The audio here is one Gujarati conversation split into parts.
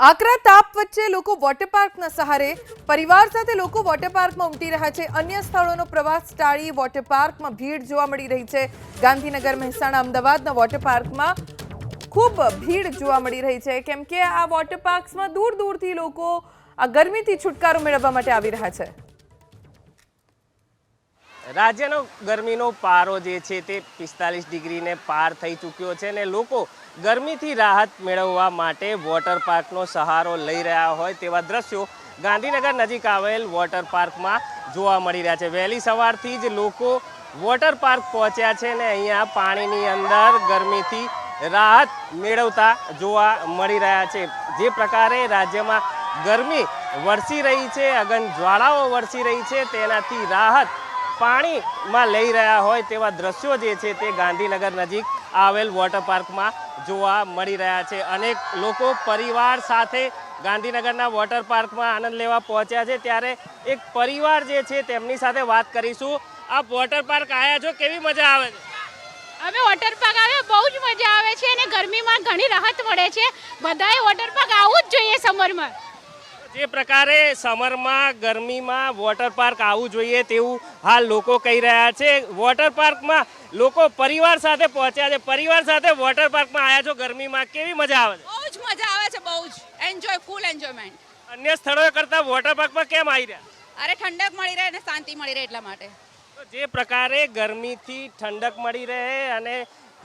આકરા તાપ વચ્ચે લોકો વોટર પાર્કના સહારે પરિવાર સાથે લોકો વોટર પાર્કમાં ઉમટી રહ્યા છે। અન્ય સ્થળોનો પ્રવાસ ટાળી વોટર પાર્કમાં ભીડ જોવા મળી રહી છે। ગાંધીનગર, મહેસાણા, અમદાવાદના વોટર પાર્કમાં ખૂબ ભીડ જોવા મળી રહી છે, કેમ કે આ વોટર પાર્ક્સમાં દૂર દૂરથી લોકો આ ગરમીથી છુટકારો મેળવવા માટે આવી રહ્યા છે। રાજ્યનો ગરમીનો પારો જે છે તે 45 ડિગ્રીને પાર થઈ ચૂક્યો છે અને લોકો ગરમીથી રાહત મેળવવા માટે વોટર પાર્કનો સહારો લઈ રહ્યા હોય તેવા દ્રશ્યો ગાંધીનગર નજીક આવેલ વોટર પાર્કમાં જોવા મળી રહ્યા છે। વહેલી સવારથી જ લોકો વોટર પાર્ક પહોંચ્યા છે અને અહીંયા પાણીની અંદર ગરમીથી રાહત મેળવતા જોવા મળી રહ્યા છે। જે પ્રકારે રાજ્યમાં ગરમી વરસી રહી છે, અગન જ્વાળાઓ વરસી રહી છે, તેનાથી રાહત પાણીમાં લઈ રહ્યા હોય તેવા દ્રશ્યો જે છે તે ગાંધીનગર નજીક આવેલ વોટર પાર્કમાં જોવા મળી રહ્યા છે। અનેક લોકો પરિવાર સાથે ગાંધીનગરના વોટર પાર્કમાં આનંદ લેવા પહોંચ્યા છે, ત્યારે એક પરિવાર જે છે તેમની સાથે વાત કરીશું। આપ વોટર પાર્ક આવ્યા છો, કેવી મજા આવે છે? અમે વોટર પાર્ક આવ્યા, બહુ જ મજા આવે છે અને ગરમીમાં ઘણી રાહત મળે છે। બધાએ વોટર પાર્ક આવવું જ જોઈએ સમરમાં। જે પ્રકારે સમરમાં ગરમીમાં વોટર પાર્ક આવવું જોઈએ તેવું હાલ લોકો કહી રહ્યા છે। વોટર પાર્કમાં લોકો પરિવાર સાથે પહોંચ્યા છે, પરિવાર સાથે વોટર પાર્કમાં આવ્યા છો, ગરમીમાં કેવી મજા આવે છે? બહુ જ મજા આવે છે, બહુ જ એન્જોય, ફૂલ એન્જોયમેન્ટ। અન્ય સ્થળો કરતાં વોટર પાર્કમાં કેમ આવી રહ્યા? અરે ઠંડક મળી રહે અને શાંતિ મળી રહે એટલા માટે। તો જે પ્રકારે ગરમીથી ઠંડક મળી રહે અને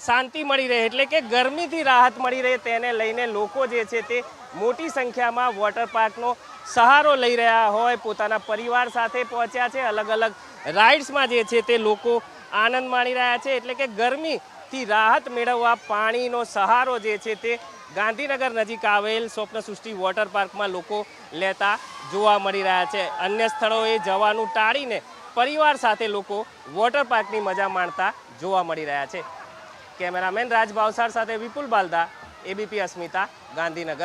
શાંતિ મળી રહે, એટલે કે ગરમીથી રાહત મળી રહે, તેને લઈને લોકો જે છે તે મોટી સંખ્યામાં વોટર પાર્કનો સહારો લઈ રહ્યા હોય પોતાના પરિવાર સાથે પહોંચ્યા છે। અલગ અલગ રાઇડ્સમાં જે છે તે લોકો આનંદ માણી રહ્યા છે, એટલે કે ગરમીથી રાહત મેળવવા પાણીનો સહારો જે છે તે ગાંધીનગર નજીક આવેલ સ્વપ્ન સૃષ્ટિ વોટર પાર્કમાં લોકો લેતા જોવા મળી રહ્યા છે। અન્ય સ્થળોએ જવાનું ટાળીને પરિવાર સાથે લોકો વોટર પાર્કની મજા માણતા જોવા મળી રહ્યા છે। કેમેરામેન રાજ ભાવસાર સાથે વિપુલ બાલદા, એબીપી અસ્મિતા, ગાંધીનગર।